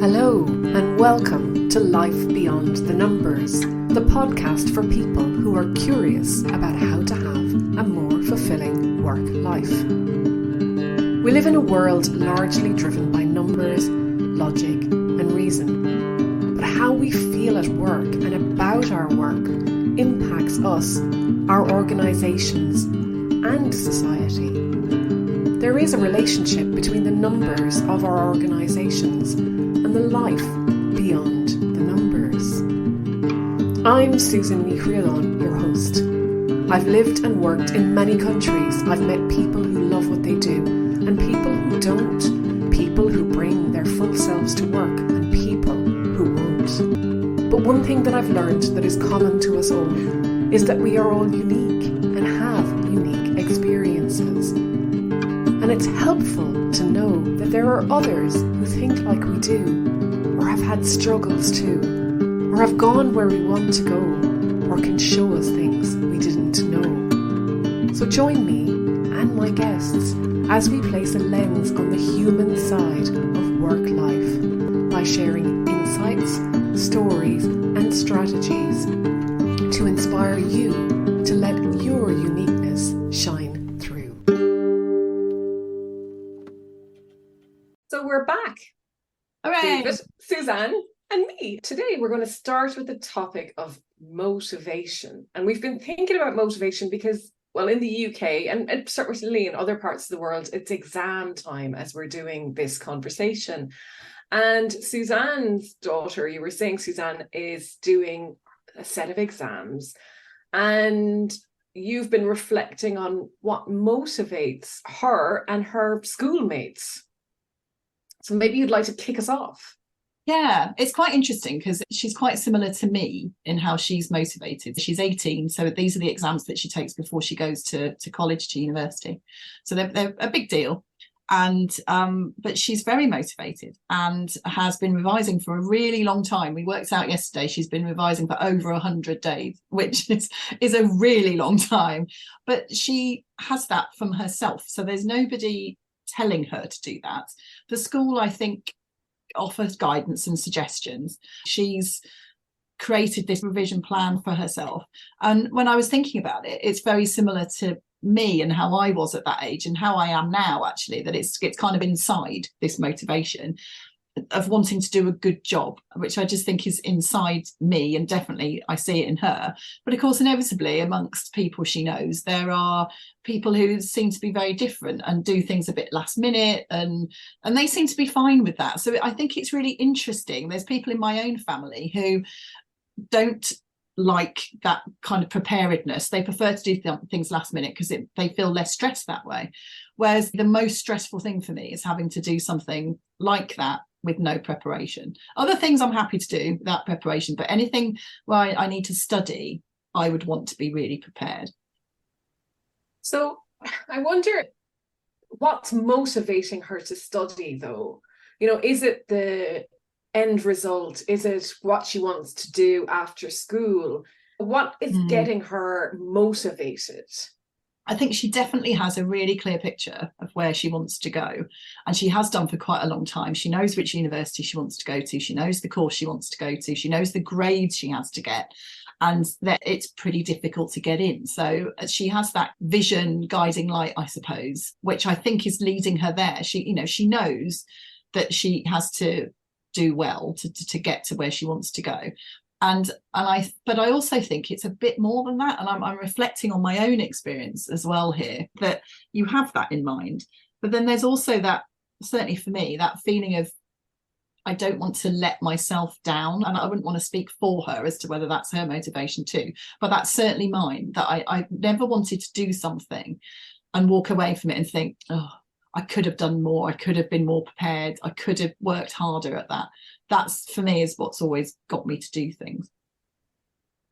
Hello and welcome to Life Beyond the Numbers, the podcast for people who are curious about how to have a more fulfilling work life. We live in a world largely driven by numbers, logic and reason. But how we feel at work and about our work impacts us, our organisations and society. There is a relationship between the numbers of our organisations and the life beyond the numbers. I'm Susanne Evans, your host. I've lived and worked in many countries. I've met people who love what they do and people who don't, people who bring their full selves to work and people who won't. But one thing that I've learned that is common to us all is that we are all unique and have unique experiences. And it's helpful to know that there are others who think like we do, or have had struggles too, or have gone where we want to go, or can show us things we didn't know. So join me and my guests as we place a lens on the human side of work life by sharing insights, stories and strategies to inspire you to let your uniqueness shine through. So we're back. Hooray! David, Susanne and me. Today we're going to start with the topic of motivation. And we've been thinking about motivation because, well, in the UK and certainly in other parts of the world, it's exam time as we're doing this conversation. And Susanne's daughter, you were saying Susanne, is doing a set of exams. And you've been reflecting on what motivates her and her schoolmates. So maybe you'd like to kick us off. Yeah, it's quite interesting because she's quite similar to me in how she's motivated. She's 18, so these are the exams that she takes before she goes to college, to university. So they're a big deal. And but she's very motivated and has been revising for a really long time. We worked out yesterday she's been revising for over 100 days, which is a really long time. But she has that from herself. So there's nobody telling her to do that. The school, I think, offers guidance and suggestions. She's created this revision plan for herself. And when I was thinking about it, it's very similar to me and how I was at that age and how I am now, actually, that it's kind of inside this motivation of wanting to do a good job, which I just think is inside me, and definitely I see it in her. But of course, inevitably, amongst people she knows, there are people who seem to be very different and do things a bit last minute, and they seem to be fine with that. So I think it's really interesting. There's people in my own family who don't like that kind of preparedness. They prefer to do things last minute because they feel less stressed that way. Whereas the most stressful thing for me is having to do something like that with no preparation. Other things I'm happy to do without preparation, but anything where I need to study, I would want to be really prepared. So I wonder what's motivating her to study, though? You know, is it the end result? Is it what she wants to do after school? What is getting her motivated? I think she definitely has a really clear picture of where she wants to go, and she has done for quite a long time. She knows which university she wants to go to. She knows the course she wants to go to. She knows the grades she has to get, and that it's pretty difficult to get in. So she has that vision guiding light, I suppose, which I think is leading her there. She knows that she has to do well to get to where she wants to go. But I also think it's a bit more than that. And I'm reflecting on my own experience as well here, that you have that in mind. But then there's also that, certainly for me, that feeling of I don't want to let myself down. And I wouldn't want to speak for her as to whether that's her motivation too. But that's certainly mine, that I never wanted to do something and walk away from it and think, oh, I could have done more. I could have been more prepared. I could have worked harder at that. That's, for me, is what's always got me to do things.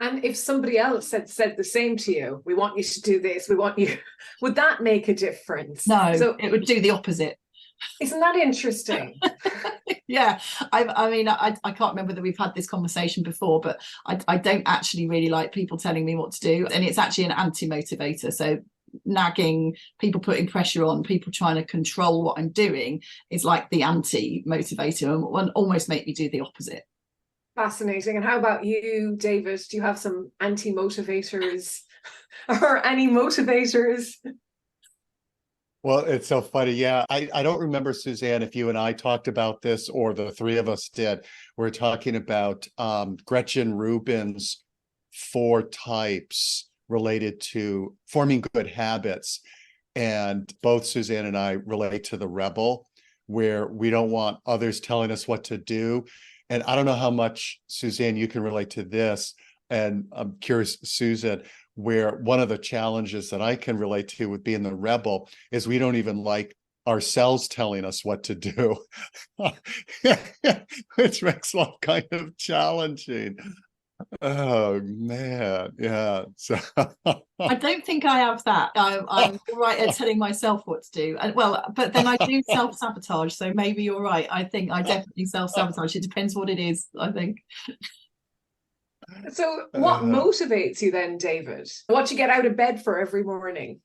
And if somebody else had said the same to you, we want you to do this, we want you, would that make a difference? No, so it would do the opposite. Isn't that interesting? Yeah, I mean, I can't remember whether we've had this conversation before, but I don't actually really like people telling me what to do. And it's actually an anti-motivator. So nagging, people putting pressure on, people trying to control what I'm doing is like the anti-motivator and almost make me do the opposite. Fascinating. And how about you, David? Do you have some anti-motivators or any motivators? Well, it's so funny. Yeah, I don't remember, Susanne, if you and I talked about this or the three of us did. We're talking about Gretchen Rubin's 4 types related to forming good habits. And both Susanne and I relate to the rebel, where we don't want others telling us what to do. And I don't know how much, Susanne, you can relate to this. And I'm curious, Susan, where one of the challenges that I can relate to with being the rebel is we don't even like ourselves telling us what to do, which makes life kind of challenging. Oh man, yeah. So I don't think I have that. I'm all right at telling myself what to do, and but then I do self-sabotage. So maybe you're right. I think I definitely self-sabotage. It depends what it is, I think. So what motivates you then, David? What you get out of bed for every morning?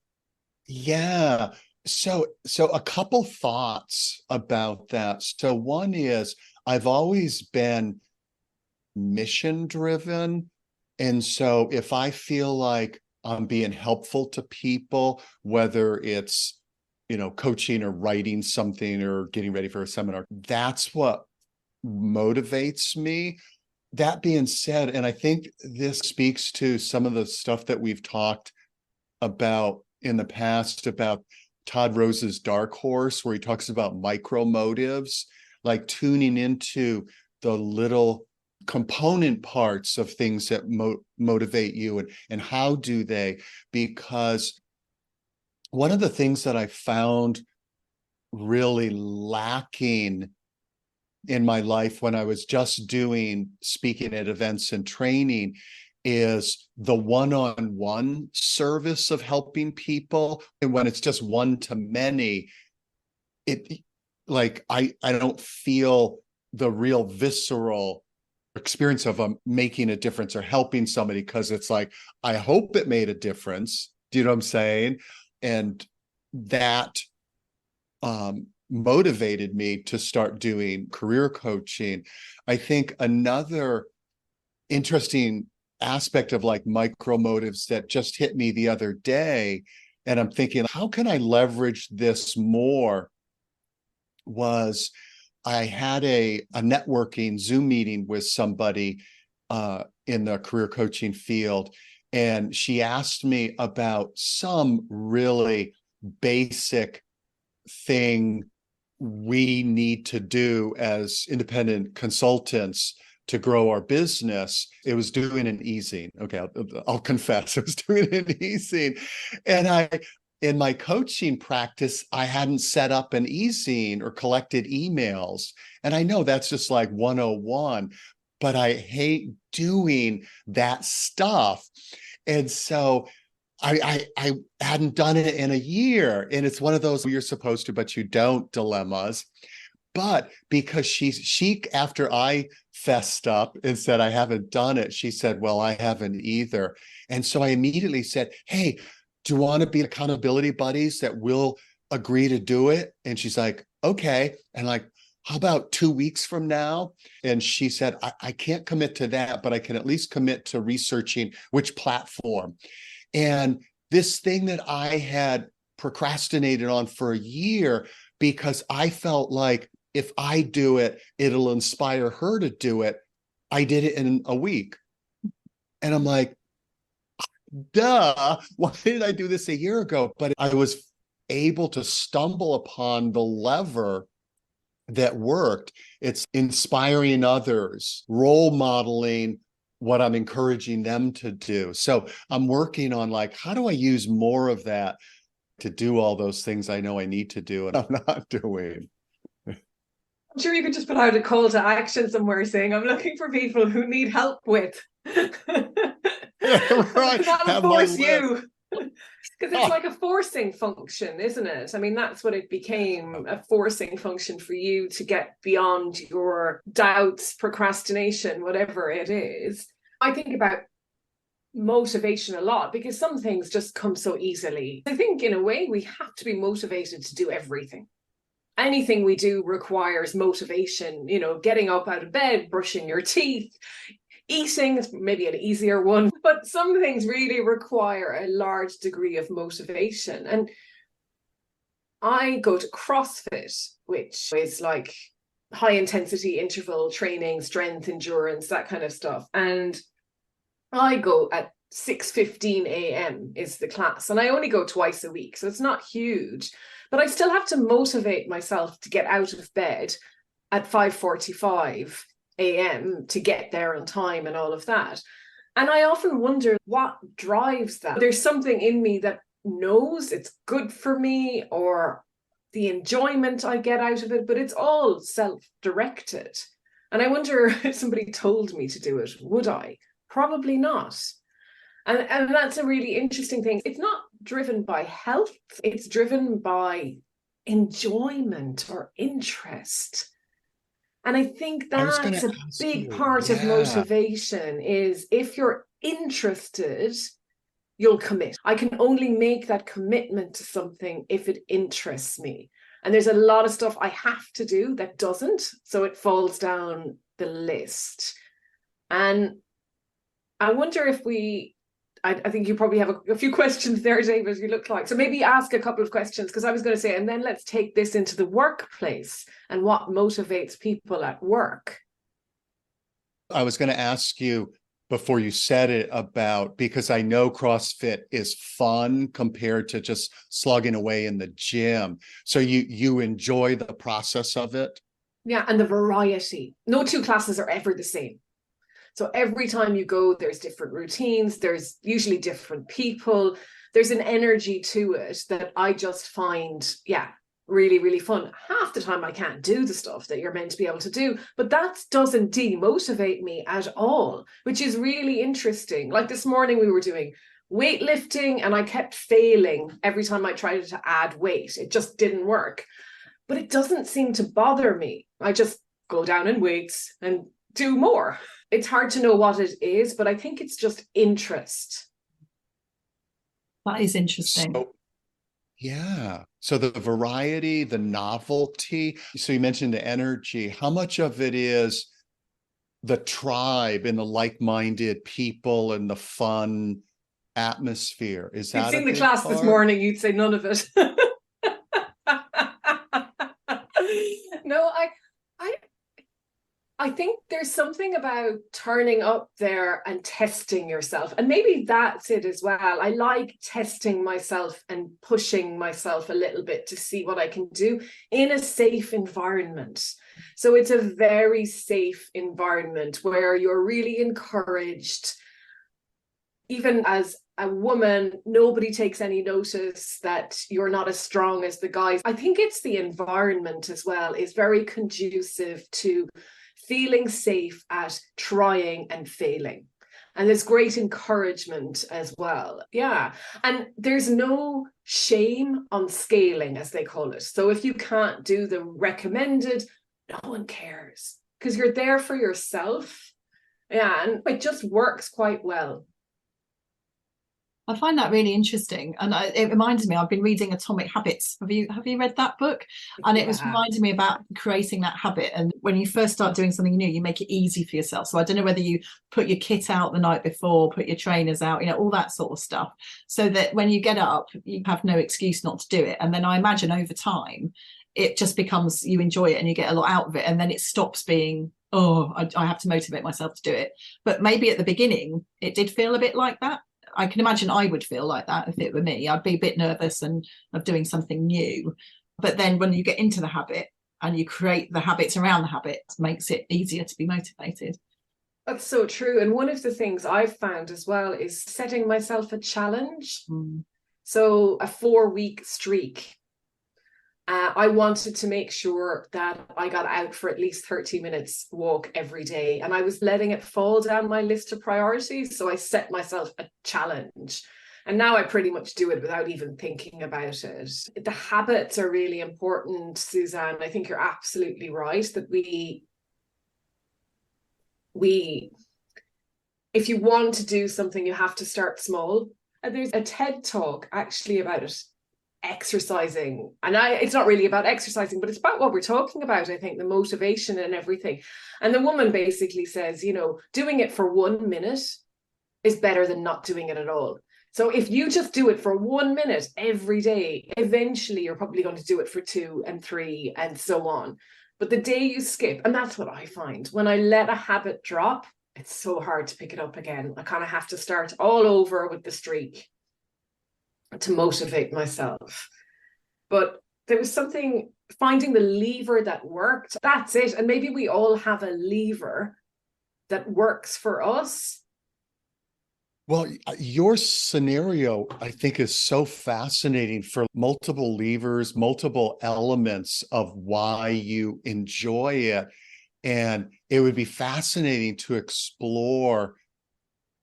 Yeah. So a couple thoughts about that. So one is I've always been mission driven. And so if I feel like I'm being helpful to people, whether it's, coaching or writing something or getting ready for a seminar, that's what motivates me. That being said, and I think this speaks to some of the stuff that we've talked about in the past about Todd Rose's Dark Horse, where he talks about micro motives, like tuning into the little component parts of things that motivate you and how do they, because one of the things that I found really lacking in my life when I was just doing speaking at events and training is the one-on-one service of helping people. And when it's just one to many, it like I don't feel the real visceral experience of making a difference or helping somebody, because it's like, I hope it made a difference. Do you know what I'm saying? And that motivated me to start doing career coaching. I think another interesting aspect of like micro motives that just hit me the other day, and I'm thinking, how can I leverage this more, was I had a networking Zoom meeting with somebody in the career coaching field, and she asked me about some really basic thing we need to do as independent consultants to grow our business. It was doing an easing. Okay, I'll confess, it was doing an easing. And in my coaching practice, I hadn't set up an easing or collected emails. And I know that's just like 101, but I hate doing that stuff. And so I hadn't done it in a year. And it's one of those you're supposed to, but you don't dilemmas. But because she after I fessed up and said, I haven't done it, she said, well, I haven't either. And so I immediately said, hey, do you want to be accountability buddies that will agree to do it? And she's like, okay. And like, how about 2 weeks from now? And she said, I can't commit to that, but I can at least commit to researching which platform. And this thing that I had procrastinated on for a year, because I felt like if I do it, it'll inspire her to do it. I did it in a week. And I'm like, duh, why did I do this a year ago? But I was able to stumble upon the lever that worked. It's inspiring others, role modeling what I'm encouraging them to do. So I'm working on like, how do I use more of that to do all those things I know I need to do and I'm not doing? I'm sure you could just put out a call to action somewhere saying, I'm looking for people who need help with. Right. That'll force you. Because it's like a forcing function, isn't it? I mean, that's what it became, a forcing function for you to get beyond your doubts, procrastination, whatever it is. I think about motivation a lot because some things just come so easily. I think in a way we have to be motivated to do everything. Anything we do requires motivation, you know, getting up out of bed, brushing your teeth, eating is maybe an easier one, but some things really require a large degree of motivation. And I go to CrossFit, which is like high intensity interval training, strength, endurance, that kind of stuff. And I go at 6:15 a.m. is the class, and I only go twice a week, so it's not huge, but I still have to motivate myself to get out of bed at 5:45 a.m. to get there on time and all of that. And I often wonder what drives that. There's something in me that knows it's good for me, or the enjoyment I get out of it, but it's all self-directed. And I wonder if somebody told me to do it, would I? Probably not. And that's a really interesting thing. It's not driven by health, it's driven by enjoyment or interest. And I think that's a big part of motivation is if you're interested, you'll commit. I can only make that commitment to something if it interests me. And there's a lot of stuff I have to do that doesn't, so it falls down the list. And I wonder if I think you probably have a few questions there, David, you look like. So maybe ask a couple of questions, because I was going to say, and then let's take this into the workplace and what motivates people at work. I was going to ask you before you said it about, because I know CrossFit is fun compared to just slugging away in the gym. So you enjoy the process of it? Yeah, and the variety. No two classes are ever the same. So every time you go, there's different routines, there's usually different people, there's an energy to it that I just find, really, really fun. Half the time I can't do the stuff that you're meant to be able to do, but that doesn't demotivate me at all, which is really interesting. Like this morning we were doing weightlifting and I kept failing every time I tried to add weight. It just didn't work, but it doesn't seem to bother me. I just go down in weights and do more. It's hard to know what it is, but I think it's just interest. That is interesting. So the variety, the novelty. So you mentioned the energy. How much of it is the tribe and the like-minded people and the fun atmosphere? Is that you've seen the class part? This morning, you'd say none of it. No, I think there's something about turning up there and testing yourself. And maybe that's it as well. I like testing myself and pushing myself a little bit to see what I can do in a safe environment. So it's a very safe environment where you're really encouraged. Even as a woman, nobody takes any notice that you're not as strong as the guys. I think it's the environment as well is very conducive to feeling safe at trying and failing. And there's great encouragement as well. Yeah. And there's no shame on scaling, as they call it. So if you can't do the recommended, no one cares because you're there for yourself. Yeah. And it just works quite well. I find that really interesting, and it reminds me. I've been reading Atomic Habits. Have you read that book? And it was reminding me about creating that habit. And when you first start doing something new, you make it easy for yourself. So I don't know whether you put your kit out the night before, put your trainers out, all that sort of stuff, so that when you get up, you have no excuse not to do it. And then I imagine over time, it just becomes you enjoy it and you get a lot out of it, and then it stops being, oh, I have to motivate myself to do it. But maybe at the beginning, it did feel a bit like that. I can imagine I would feel like that if it were me. I'd be a bit nervous and of doing something new. But then when you get into the habit and you create the habits around the habit, it makes it easier to be motivated. That's so true. And one of the things I've found as well is setting myself a challenge. So a 4-week streak. I wanted to make sure that I got out for at least 30 minutes walk every day. And I was letting it fall down my list of priorities. So I set myself a challenge. And now I pretty much do it without even thinking about it. The habits are really important, Susanne. I think you're absolutely right that we if you want to do something, you have to start small. And there's a TED talk actually about it, exercising. And it's not really about exercising, but it's about what we're talking about, I think, the motivation and everything. And the woman basically says, you know, doing it for 1 minute is better than not doing it at all. So if you just do it for 1 minute every day, eventually you're probably going to do it for 2 and 3 and so on. But the day you skip, and that's what I find, when I let a habit drop, it's so hard to pick it up again. I kind of have to start all over with the streak to motivate myself. But there was something, finding the lever that worked. That's it. And maybe we all have a lever that works for us. Well, your scenario, I think, is so fascinating for multiple levers, multiple elements of why you enjoy it. And it would be fascinating to explore,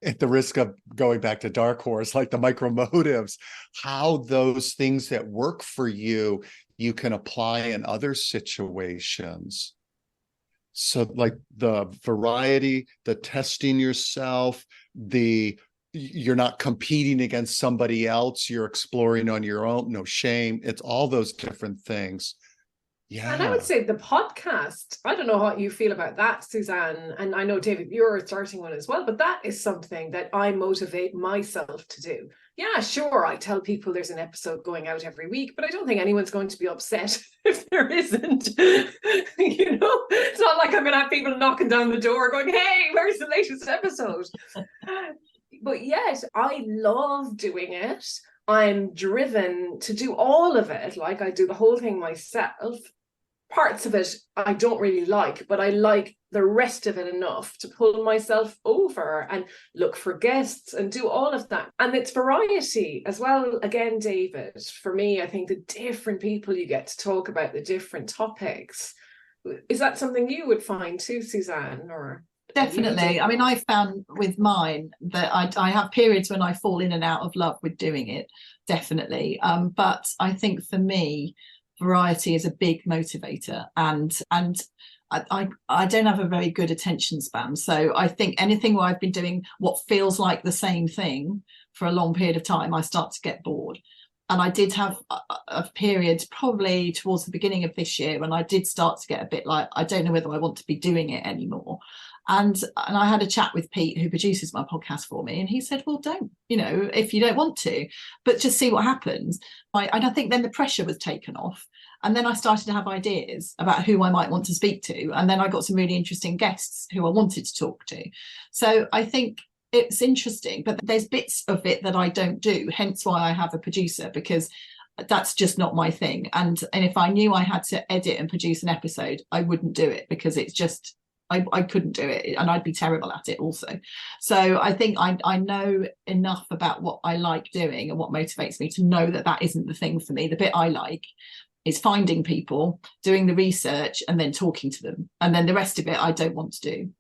at the risk of going back to dark horse, like the micro motives, how those things that work for you, you can apply in other situations. So like the variety, the testing yourself, you're not competing against somebody else, you're exploring on your own, no shame. It's all those different things. Yeah. And I would say the podcast, I don't know how you feel about that, Susanne. And I know, David, you're starting one as well, but that is something that I motivate myself to do. Yeah, sure, I tell people there's an episode going out every week, but I don't think anyone's going to be upset if there isn't. You know, it's not like I'm going to have people knocking down the door going, hey, where's the latest episode? But yet, I love doing it. I'm driven to do all of it. Like, I do the whole thing myself. Parts of it I don't really like, but I like the rest of it enough to pull myself over and look for guests and do all of that. And it's variety as well. Again, David, for me, I think the different people you get to talk about the different topics. Is that something you would find too, Susanne? Or definitely. I mean, I found with mine that I have periods when I fall in and out of love with doing it, definitely. But I think for me, variety is a big motivator, and I don't have a very good attention span. So I think anything where I've been doing what feels like the same thing for a long period of time, I start to get bored. And I did have a period probably towards the beginning of this year when I did start to get a bit like, I don't know whether I want to be doing it anymore. And I had a chat with Pete, who produces my podcast for me, and he said, well, don't, you know, if you don't want to, but just see what happens. And I think then the pressure was taken off. And then I started to have ideas about who I might want to speak to. And then I got some really interesting guests who I wanted to talk to. So I think it's interesting, but there's bits of it that I don't do, hence why I have a producer, because that's just not my thing. And if I knew I had to edit and produce an episode, I wouldn't do it, because it's just, I couldn't do it, and I'd be terrible at it also. So I think I know enough about what I like doing and what motivates me to know that that isn't the thing for me. The bit I like is finding people, doing the research, and then talking to them. And then the rest of it I don't want to do.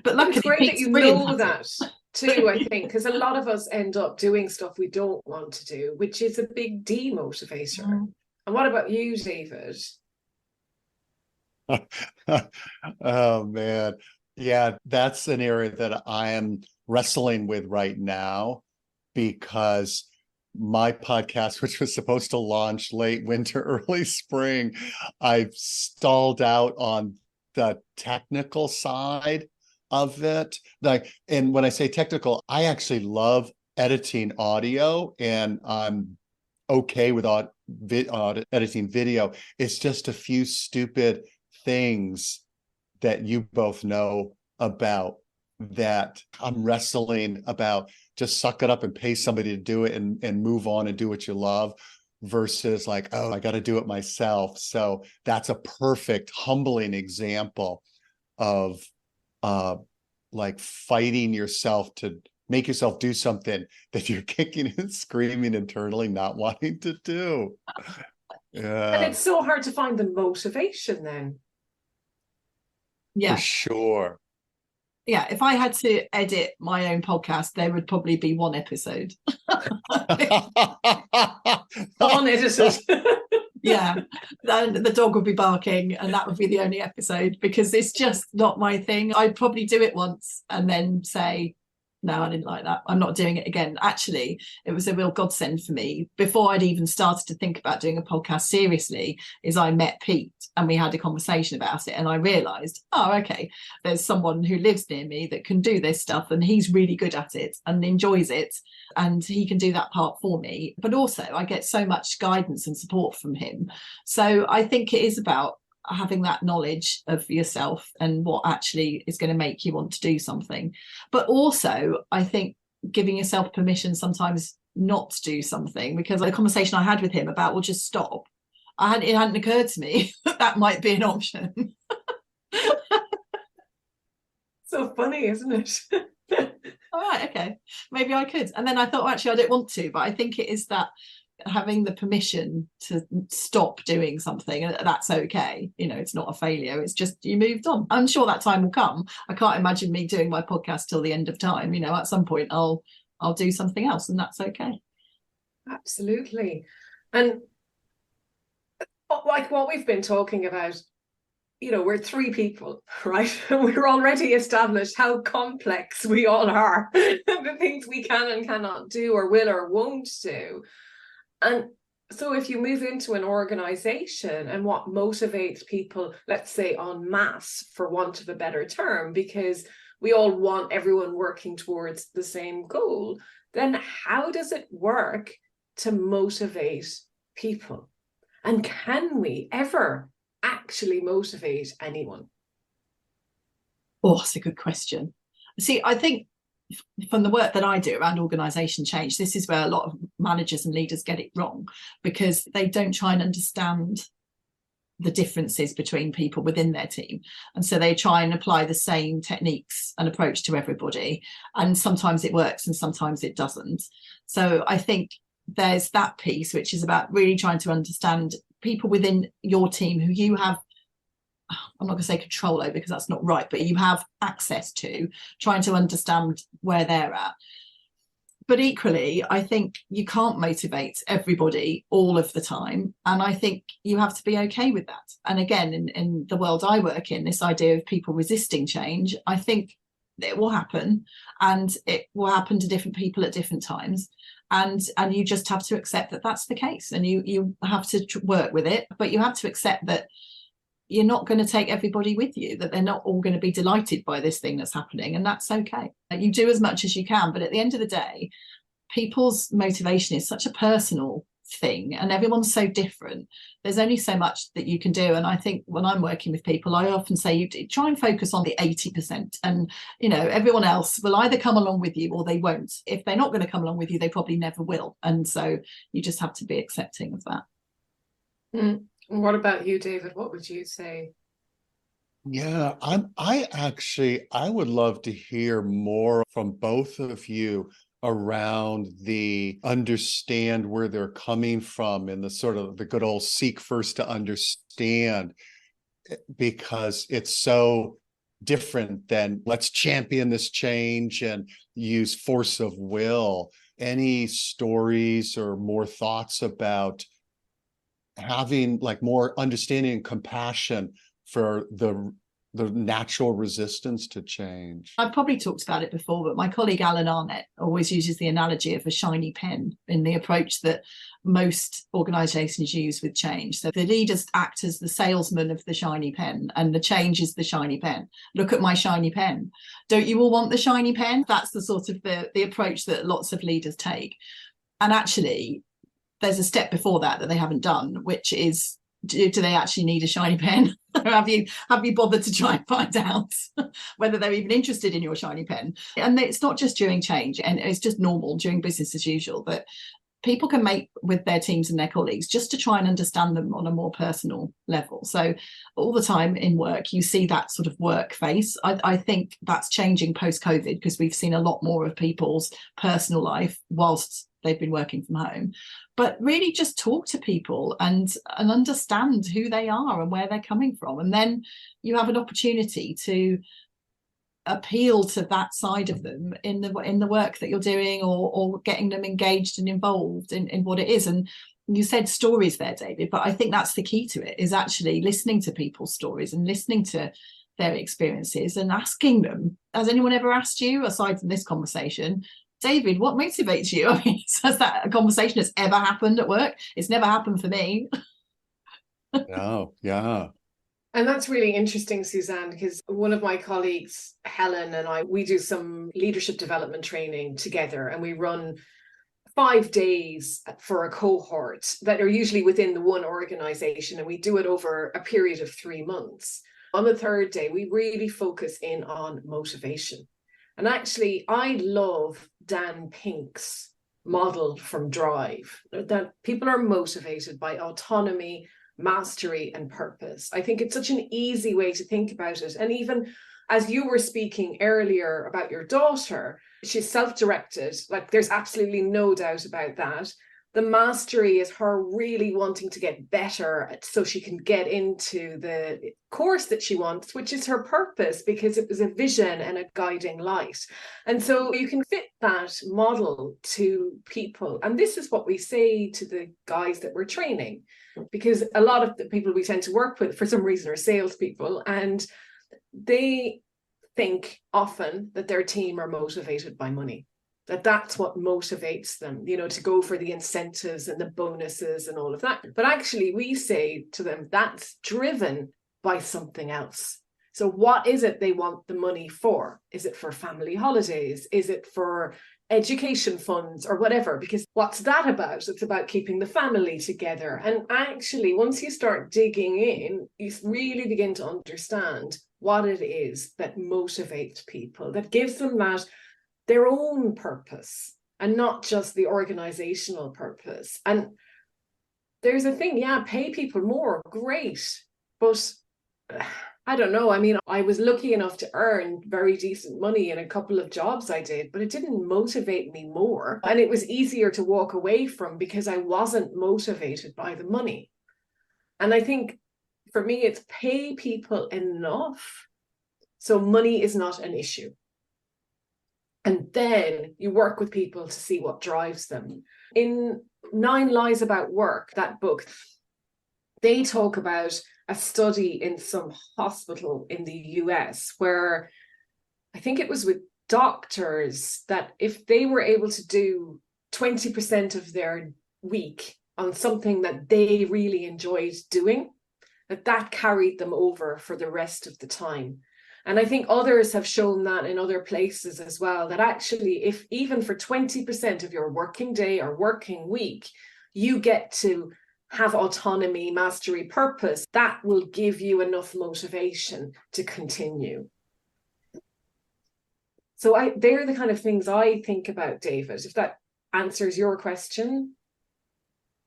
But luckily, it's great Pete's that you brilliant know that too, I think, because a lot of us end up doing stuff we don't want to do, which is a big demotivator. And what about you, David? Oh man, yeah, that's an area that I am wrestling with right now, because my podcast, which was supposed to launch late winter, early spring, I've stalled out on the technical side of it. Like, and when I say technical, I actually love editing audio, and I'm okay with editing video. It's just a few stupid things that you both know about that I'm wrestling about. Just suck it up and pay somebody to do it, and move on and do what you love, versus like, oh, I got to do it myself. So that's a perfect humbling example of like fighting yourself to make yourself do something that you're kicking and screaming internally not wanting to do. Yeah. And it's so hard to find the motivation then. Yeah, for sure. Yeah, if I had to edit my own podcast, there would probably be one episode. Unedited. Yeah, and the dog would be barking, and that would be the only episode, because it's just not my thing. I'd probably do it once and then say, no, I didn't like that, I'm not doing it again. Actually, it was a real godsend for me. Before I'd even started to think about doing a podcast seriously, is I met Pete and we had a conversation about it, and I realised, oh, okay, there's someone who lives near me that can do this stuff, and he's really good at it and enjoys it, and he can do that part for me. But also I get so much guidance and support from him. So I think it is about having that knowledge of yourself and what actually is going to make you want to do something. But also, I think giving yourself permission sometimes not to do something, because the conversation I had with him about, well, just stop, it hadn't occurred to me that might be an option. So funny, isn't it? All right, okay, maybe I could. And then I thought, well, actually I don't want to. But I think it is that having the permission to stop doing something, and that's okay. You know, it's not a failure, it's just you moved on. I'm sure that time will come. I can't imagine me doing my podcast till the end of time. You know, at some point I'll do something else, and that's okay. Absolutely. And like what we've been talking about, you know, we're three people, right? And we're already established how complex we all are, the things we can and cannot do, or will or won't do. And so if you move into an organization, and what motivates people, let's say en masse, for want of a better term, because we all want everyone working towards the same goal, then how does it work to motivate people? And can we ever actually motivate anyone? Oh, that's a good question. See, I think from the work that I do around organisation change, this is where a lot of managers and leaders get it wrong, because they don't try and understand the differences between people within their team. And so they try and apply the same techniques and approach to everybody. And sometimes it works and sometimes it doesn't. So I think there's that piece, which is about really trying to understand people within your team who you have, I'm not going to say control over because that's not right, but you have access to, trying to understand where they're at. But equally, I think you can't motivate everybody all of the time. And I think you have to be okay with that. And again, in the world I work in, this idea of people resisting change, I think it will happen, and it will happen to different people at different times. And you just have to accept that that's the case, and you have to work with it, but you have to accept that you're not going to take everybody with you, that they're not all going to be delighted by this thing that's happening, and that's okay. You do as much as you can, but at the end of the day, people's motivation is such a personal thing, and everyone's so different. There's only so much that you can do. And I think when I'm working with people, I often say you try and focus on the 80%, and you know, everyone else will either come along with you or they won't. If they're not going to come along with you, they probably never will. And so you just have to be accepting of that. What about you, David? What would you say? Yeah, I would love to hear more from both of you around the understand where they're coming from, and the sort of the good old seek first to understand, because it's so different than let's champion this change and use force of will. Any stories or more thoughts about having like more understanding and compassion for the natural resistance to change? I've probably talked about it before, but my colleague Alan Arnett always uses the analogy of a shiny pen in the approach that most organisations use with change. So the leaders act as the salesman of the shiny pen, and the change is the shiny pen. Look at my shiny pen. Don't you all want the shiny pen? That's the sort of the approach that lots of leaders take. And actually, there's a step before that they haven't done, which is, do they actually need a shiny pen? have you bothered to try and find out whether they're even interested in your shiny pen? And it's not just during change, and it's just normal during business as usual, that people can make with their teams and their colleagues just to try and understand them on a more personal level. So all the time in work, you see that sort of work face. I think that's changing post-COVID, because we've seen a lot more of people's personal life whilst they've been working from home. But really just talk to people and understand who they are and where they're coming from. And then you have an opportunity to appeal to that side of them in the work that you're doing, or getting them engaged and involved in what it is. And you said stories there, David, but I think that's the key to it, is actually listening to people's stories and listening to their experiences and asking them, has anyone ever asked you, aside from this conversation, David, what motivates you? I mean, has that a conversation that's ever happened at work? It's never happened for me. No, yeah. And that's really interesting, Susanne, because one of my colleagues, Helen, and I, we do some leadership development training together, and we run 5 days for a cohort that are usually within the one organization, and we do it over a period of 3 months. On the third day, we really focus in on motivation. And actually, I love Dan Pink's model from Drive, that people are motivated by autonomy, mastery, and purpose. I think it's such an easy way to think about it. And even as you were speaking earlier about your daughter, she's self-directed, like there's absolutely no doubt about that. The mastery is her really wanting to get better so she can get into the course that she wants, which is her purpose, because it was a vision and a guiding light. And so you can fit that model to people. And this is what we say to the guys that we're training, because a lot of the people we tend to work with for some reason are salespeople, and they think often that their team are motivated by money, that's what motivates them, to go for the incentives and the bonuses and all of that. But actually, we say to them, that's driven by something else. So what is it they want the money for? Is it for family holidays? Is it for education funds or whatever? Because what's that about? It's about keeping the family together. And actually, once you start digging in, you really begin to understand what it is that motivates people, that gives them that their own purpose and not just the organizational purpose. And there's a thing, pay people more, great. But I don't know. I mean, I was lucky enough to earn very decent money in a couple of jobs I did, but it didn't motivate me more. And it was easier to walk away from because I wasn't motivated by the money. And I think for me, it's pay people enough so money is not an issue. And then you work with people to see what drives them. In 9 Lies About Work, that book, they talk about a study in some hospital in the US where I think it was with doctors that if they were able to do 20% of their week on something that they really enjoyed doing, that carried them over for the rest of the time. And I think others have shown that in other places as well, that actually, if even for 20% of your working day or working week, you get to have autonomy, mastery, purpose, that will give you enough motivation to continue. So they're the kind of things I think about, David, if that answers your question.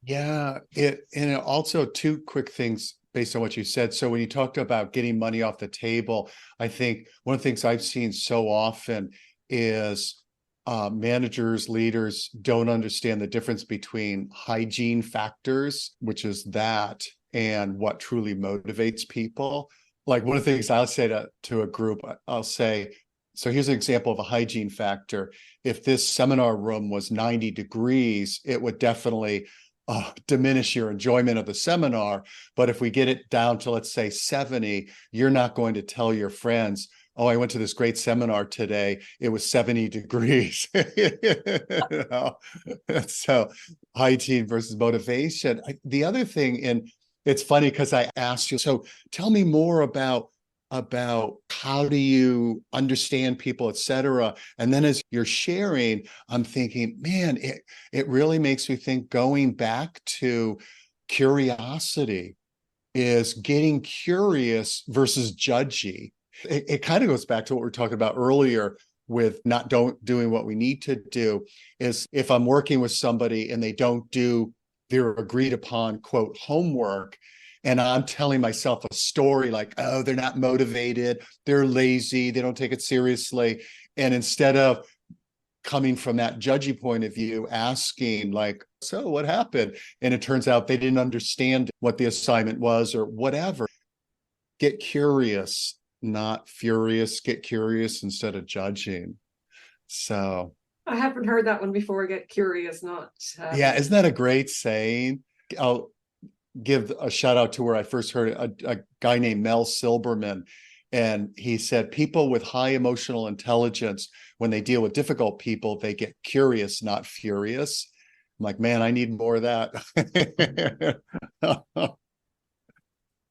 Yeah, and also 2 quick things based on what you said. So when you talked about getting money off the table, I think one of the things I've seen so often is managers, leaders don't understand the difference between hygiene factors, which is that, and what truly motivates people. Like one of the things I'll say to a group, I'll say, so here's an example of a hygiene factor. If this seminar room was 90 degrees, it would definitely diminish your enjoyment of the seminar. But if we get it down to, let's say, 70, you're not going to tell your friends, oh, I went to this great seminar today, it was 70 degrees. So hygiene versus motivation. The other thing, and it's funny because I asked you, so tell me more about how do you understand people, et cetera. And then as you're sharing, I'm thinking, man, it really makes me think, going back to curiosity is getting curious versus judgy. It kind of goes back to what we were talking about earlier with not doing what we need to do. Is if I'm working with somebody and they don't do their agreed upon, quote, homework, and I'm telling myself a story like, oh, they're not motivated, they're lazy, they don't take it seriously. And instead of coming from that judgy point of view, asking like, so what happened? And it turns out they didn't understand what the assignment was or whatever. Get curious not furious, get curious instead of judging. So I haven't heard that one before. Get curious, not. Yeah, isn't that a great saying? I'll give a shout out to where I first heard it, a guy named Mel Silberman. And he said, people with high emotional intelligence, when they deal with difficult people, they get curious, not furious. I'm like, man, I need more of that.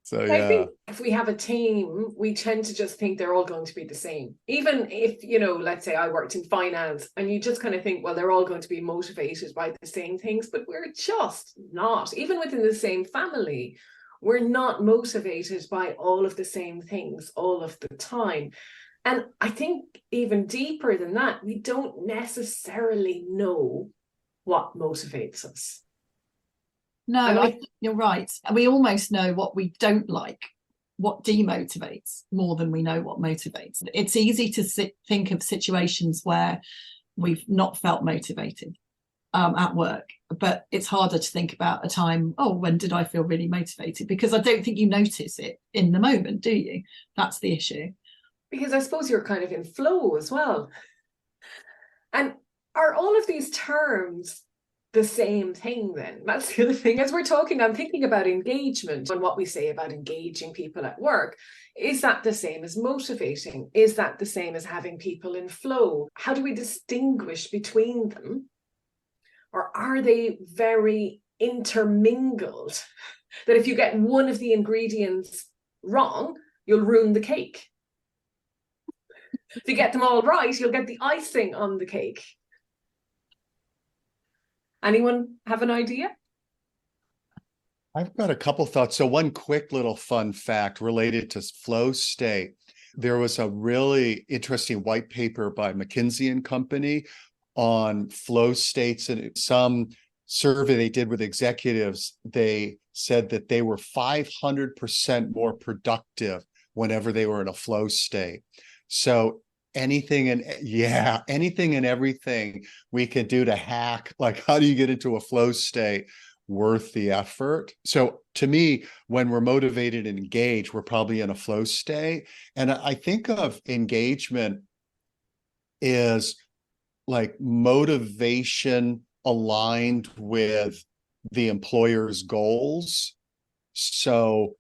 So, I yeah. think if we have a team, we tend to just think they're all going to be the same. Even if, you know, let's say I worked in finance and you just kind of think, well, they're all going to be motivated by the same things, but we're just not. Even within the same family, we're not motivated by all of the same things all of the time. And I think even deeper than that, we don't necessarily know what motivates us. No, I mean, I think you're right. We almost know what we don't like, what demotivates, more than we know what motivates. It's easy to think of situations where we've not felt motivated at work, but it's harder to think about a time, oh, when did I feel really motivated? Because I don't think you notice it in the moment, do you? That's the issue. Because I suppose you're kind of in flow as well. And are all of these terms the same thing then? That's the other thing. As we're talking, I'm thinking about engagement and what we say about engaging people at work. Is that the same as motivating? Is that the same as having people in flow? How do we distinguish between them? Or are they very intermingled? That if you get one of the ingredients wrong, you'll ruin the cake. If you get them all right, you'll get the icing on the cake. Anyone have an idea? I've got a couple thoughts. So one quick little fun fact related to flow state. There was a really interesting white paper by McKinsey and Company on flow states, and some survey they did with executives, they said that they were 500% more productive whenever they were in a flow state. So anything and everything we can do to hack, like how do you get into a flow state, worth the effort. So to me, when we're motivated and engaged, we're probably in a flow state. And I think of engagement is like motivation aligned with the employer's goals. So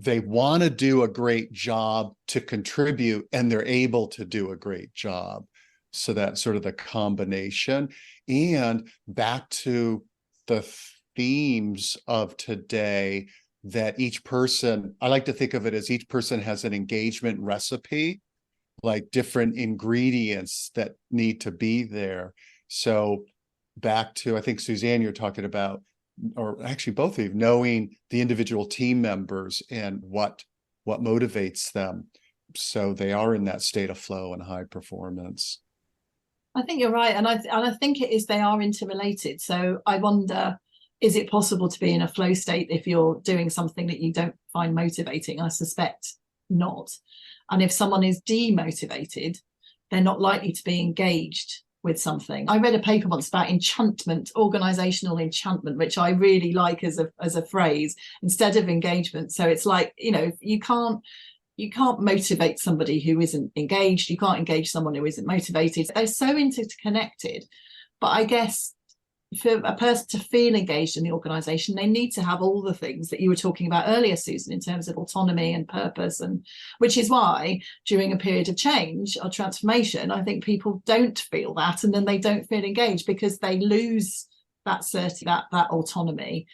they want to do a great job to contribute, and they're able to do a great job. So that's sort of the combination. And back to the themes of today, that each person, I like to think of it as each person has an engagement recipe, like different ingredients that need to be there. So back to, I think, Susanne, you're talking about, or actually both of you, knowing the individual team members and what motivates them, so they are in that state of flow and high performance. I think you're right, and I think it is, they are interrelated. So I wonder, is it possible to be in a flow state if you're doing something that you don't find motivating? I suspect not. And if someone is demotivated, they're not likely to be engaged with something. I read a paper once about enchantment, organisational enchantment, which I really like as a phrase instead of engagement. So it's like, you know, you can't motivate somebody who isn't engaged. You can't engage someone who isn't motivated. They're so interconnected. But I guess for a person to feel engaged in the organisation, they need to have all the things that you were talking about earlier, Susan, in terms of autonomy and purpose, and which is why during a period of change or transformation, I think people don't feel that, and then they don't feel engaged because they lose that certainty, that autonomy.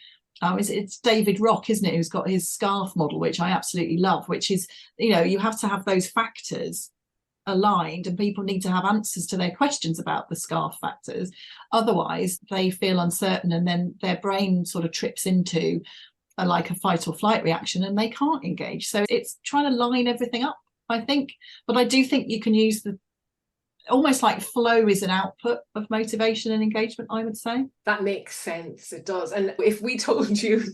It's David Rock, isn't it, who's got his SCARF model, which I absolutely love, which is, you know, you have to have those factors aligned, and people need to have answers to their questions about the SCARF factors. Otherwise they feel uncertain, and then their brain sort of trips into like a fight or flight reaction, and they can't engage. So it's trying to line everything up, I think. But I do think you can use the, almost like flow is an output of motivation and engagement, I would say. That makes sense. It does. And if we told you,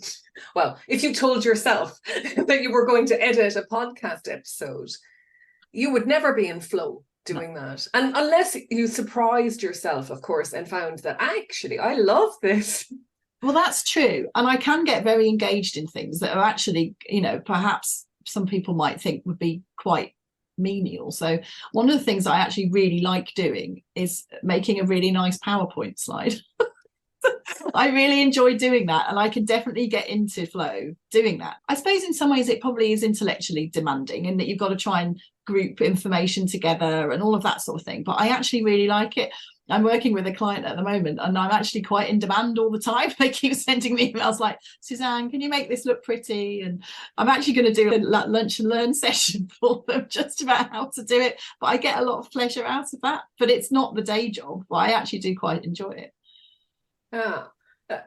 well, if you told yourself that you were going to edit a podcast episode, you would never be in flow doing that. And unless you surprised yourself, of course, and found that actually, I love this. Well, that's true. And I can get very engaged in things that are actually, you know, perhaps some people might think would be quite menial. So one of the things I actually really like doing is making a really nice PowerPoint slide. I really enjoy doing that, and I can definitely get into flow doing that. I suppose in some ways it probably is intellectually demanding, in that you've got to try and group information together and all of that sort of thing, but I actually really like it. I'm working with a client at the moment and I'm actually quite in demand all the time. They keep sending me emails like, Susanne, can you make this look pretty? And I'm actually going to do a lunch and learn session for them just about how to do it, but I get a lot of pleasure out of that. But it's not the day job, but I actually do quite enjoy it.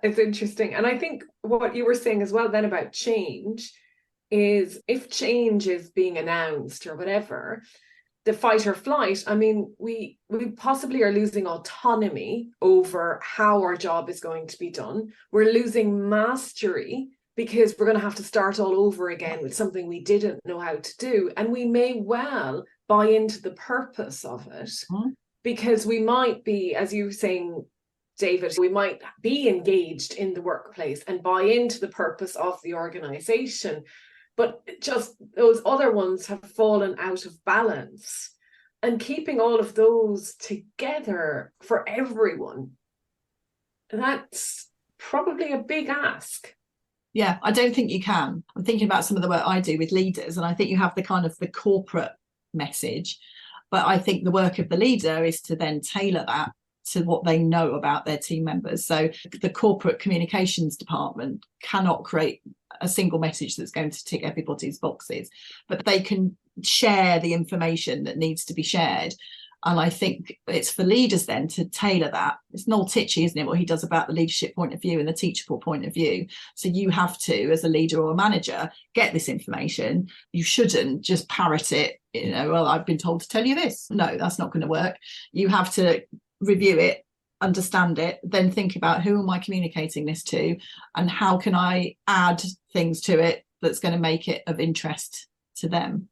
It's interesting. And I think what you were saying as well then about change is, if change is being announced or whatever, the fight or flight, I mean, we possibly are losing autonomy over how our job is going to be done. We're losing mastery because we're going to have to start all over again with something we didn't know how to do. And we may well buy into the purpose of it, because we might be, as you were saying, David, we might be engaged in the workplace and buy into the purpose of the organization, but just those other ones have fallen out of balance. And keeping all of those together for everyone, that's probably a big ask. Yeah, I don't think you can. I'm thinking about some of the work I do with leaders, and I think you have the kind of the corporate message, but I think the work of the leader is to then tailor that to what they know about their team members. So the corporate communications department cannot create a single message that's going to tick everybody's boxes, but they can share the information that needs to be shared. And I think it's for leaders then to tailor that. It's Noel Tichy, isn't it, what he does about the leadership point of view and the teachable point of view. So you have to, as a leader or a manager, get this information. You shouldn't just parrot it, well, I've been told to tell you this. No, that's not going to work. You have to review it, understand it, then think about, who am I communicating this to and how can I add things to it that's going to make it of interest to them.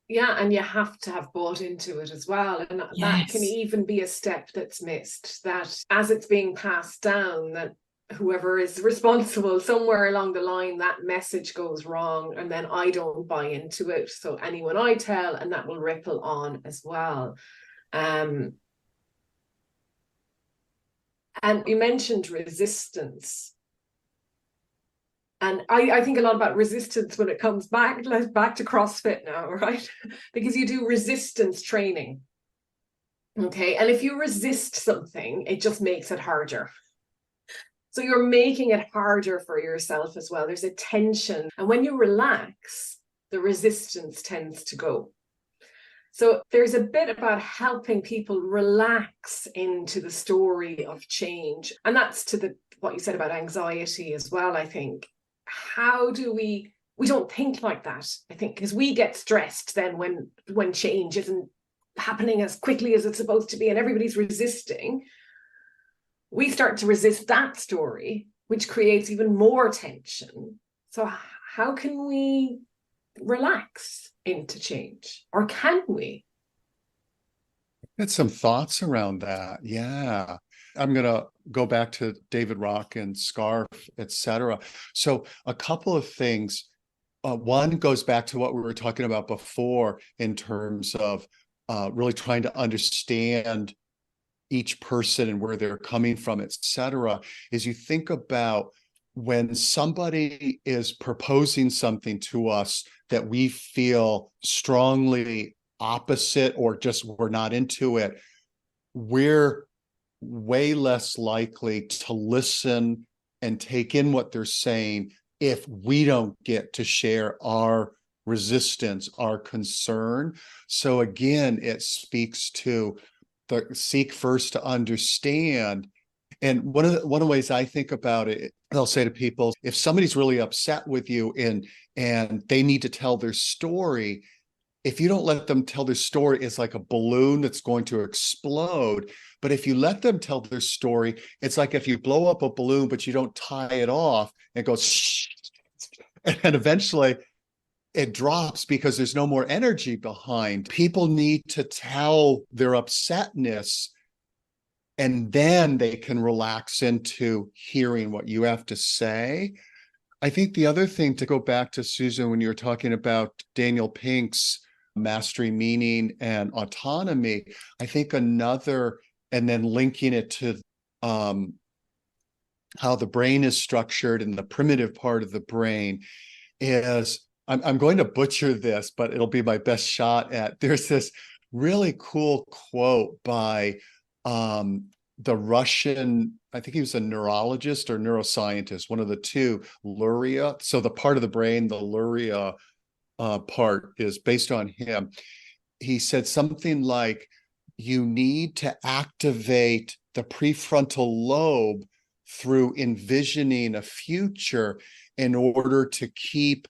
Yeah, and you have to have bought into it as well. And that can even be a step that's missed, that as it's being passed down, that whoever is responsible, somewhere along the line, that message goes wrong and then I don't buy into it. So anyone I tell, and that will ripple on as well. And you mentioned resistance. And I think a lot about resistance when it comes back to CrossFit now, right? Because you do resistance training. Okay. And if you resist something, it just makes it harder. So you're making it harder for yourself as well. There's a tension. And when you relax, the resistance tends to go. So there's a bit about helping people relax into the story of change. And that's to what you said about anxiety as well, I think. How do we don't think like that, I think, because we get stressed then when change isn't happening as quickly as it's supposed to be and everybody's resisting. We start to resist that story, which creates even more tension. So how can we relax into change, or can we? Had some thoughts around that. Yeah. I'm going to go back to David Rock and Scarf, etc. So a couple of things. One goes back to what we were talking about before in terms of really trying to understand each person and where they're coming from, etc. Is you think about when somebody is proposing something to us that we feel strongly opposite or just we're not into it, we're way less likely to listen and take in what they're saying if we don't get to share our resistance, our concern. So again, it speaks to the seek first to understand. And one of the ways I think about it, I'll say to people, if somebody's really upset with you and they need to tell their story, if you don't let them tell their story, it's like a balloon that's going to explode. But if you let them tell their story, it's like if you blow up a balloon, but you don't tie it off, it goes shh, and eventually it drops because there's no more energy behind. People need to tell their upsetness, and then they can relax into hearing what you have to say. I think the other thing, to go back to Susan, when you were talking about Daniel Pink's mastery, meaning, and autonomy, I think another, and then linking it to how the brain is structured and the primitive part of the brain is, I'm going to butcher this, but it'll be my best shot at, there's this really cool quote by the Russian, I think he was a neurologist or neuroscientist, one of the two, Luria. So the part of the brain, the Luria part, is based on him. He said something like, you need to activate the prefrontal lobe through envisioning a future in order to keep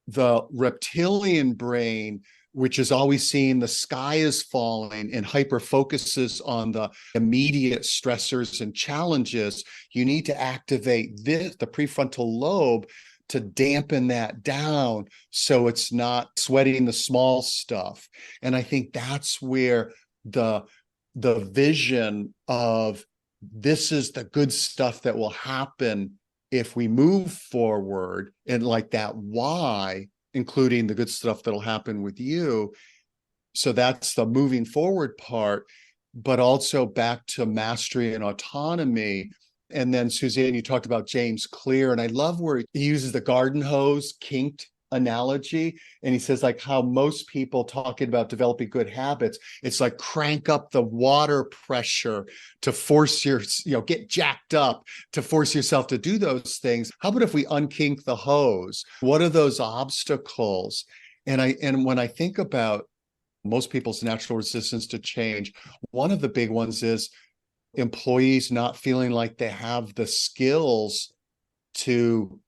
the reptilian brain, which is always seeing the sky is falling and hyper focuses on the immediate stressors and challenges. You need to activate the prefrontal lobe to dampen that down so it's not sweating the small stuff. And I think that's where the vision of, this is the good stuff that will happen if we move forward, and like that why, including the good stuff that'll happen with you. So that's the moving forward part, but also back to mastery and autonomy. And then Susanne, you talked about James Clear, and I love where he uses the garden hose kinked analogy. And he says, like, how most people talking about developing good habits, it's like crank up the water pressure to force your, get jacked up to force yourself to do those things. How about if we unkink the hose? What are those obstacles? And when I think about most people's natural resistance to change, one of the big ones is employees not feeling like they have the skills to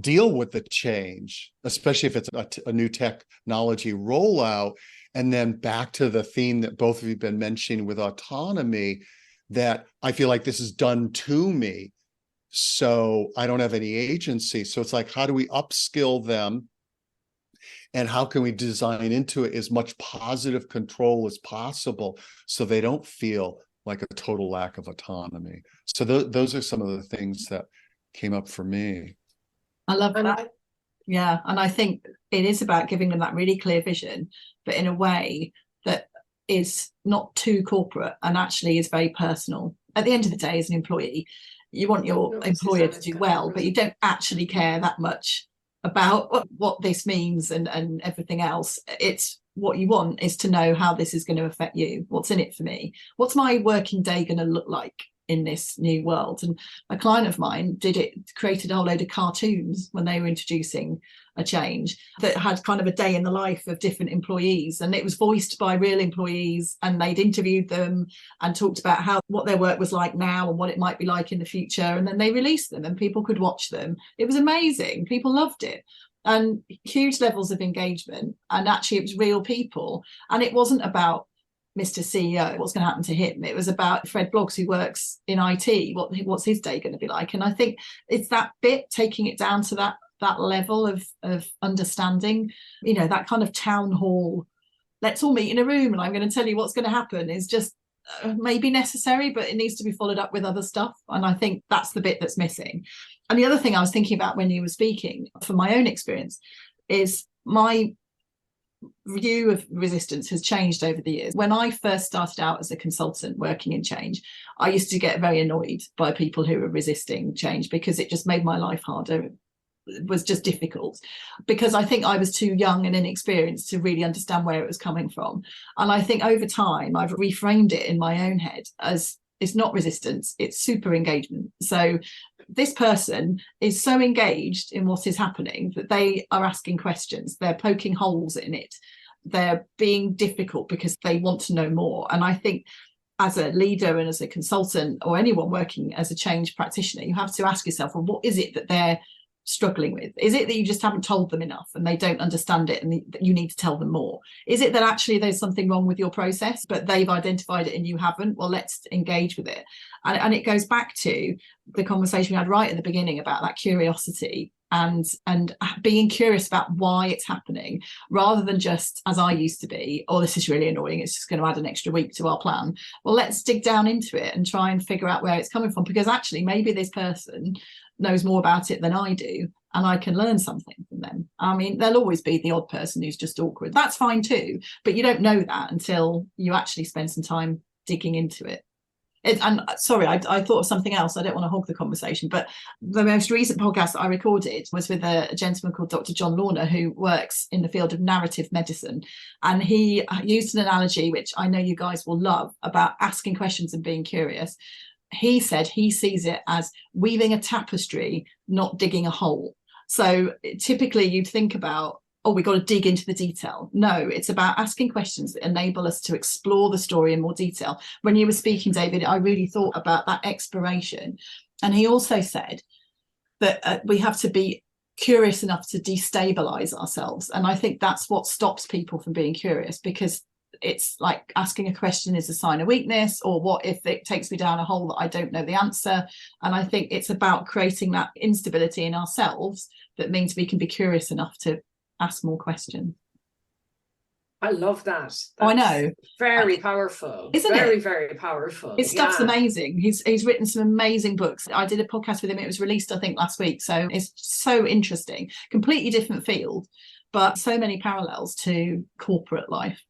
deal with the change, especially if it's a new technology rollout. And then back to the theme that both of you have been mentioning with autonomy, that I feel like this is done to me, so I don't have any agency. So it's like, how do we upskill them? And how can we design into it as much positive control as possible so they don't feel like a total lack of autonomy? So those are some of the things that came up for me. I love that. Yeah. And I think it is about giving them that really clear vision, but in a way that is not too corporate and actually is very personal. At the end of the day, as an employee, you want your employer to do well, but you don't actually care that much about what this means and everything else. It's what you want is to know how this is going to affect you. What's in it for me? What's my working day going to look like in this new world? And a client of mine created a whole load of cartoons when they were introducing a change that had kind of a day in the life of different employees, and it was voiced by real employees, and they'd interviewed them and talked about what their work was like now and what it might be like in the future, and then they released them and people could watch them. It was amazing. People loved it, and huge levels of engagement, and actually it was real people, and it wasn't about Mr. CEO, what's going to happen to him. It was about Fred Bloggs, who works in IT, what's his day going to be like. And I think it's that bit, taking it down to that level of understanding, that kind of town hall, let's all meet in a room and I'm going to tell you what's going to happen, is just maybe necessary, but it needs to be followed up with other stuff. And I think that's the bit that's missing. And the other thing I was thinking about when you were speaking, from my own experience, is my view of resistance has changed over the years. When I first started out as a consultant working in change, I used to get very annoyed by people who were resisting change because it just made my life harder. It was just difficult because I think I was too young and inexperienced to really understand where it was coming from. And I think over time I've reframed it in my own head as, it's not resistance, it's super engagement. So this person is so engaged in what is happening that they are asking questions, they're poking holes in it, they're being difficult because they want to know more. And I think as a leader and as a consultant or anyone working as a change practitioner, you have to ask yourself, well, what is it that they're struggling with? Is it that you just haven't told them enough and they don't understand it and that you need to tell them more? Is it that actually there's something wrong with your process but they've identified it and you haven't? Well, let's engage with it. And it goes back to the conversation we had right at the beginning about that curiosity and being curious about why it's happening, rather than just, as I used to be, oh, this is really annoying, it's just going to add an extra week to our plan. Well, let's dig down into it and try and figure out where it's coming from, because actually maybe this person knows more about it than I do, and I can learn something from them. I mean, there'll always be the odd person who's just awkward. That's fine too, but you don't know that until you actually spend some time digging into it. And sorry, I thought of something else. I don't want to hog the conversation, but the most recent podcast that I recorded was with a gentleman called Dr. John Lorna, who works in the field of narrative medicine. And he used an analogy, which I know you guys will love, about asking questions and being curious. He said he sees it as weaving a tapestry, not digging a hole. So typically you'd think about, oh, we've got to dig into the detail. No, it's about asking questions that enable us to explore the story in more detail. When you were speaking, David, I really thought about that exploration. And he also said that we have to be curious enough to destabilize ourselves. And I think that's what stops people from being curious, because it's like asking a question is a sign of weakness, or what if it takes me down a hole that I don't know the answer. And I think it's about creating that instability in ourselves that means we can be curious enough to ask more questions. I love that. That's I know. Very powerful. Isn't very, it? very powerful. His stuff's amazing. He's written some amazing books. I did a podcast with him. It was released, I think, last week. So it's so interesting. Completely different field, but so many parallels to corporate life.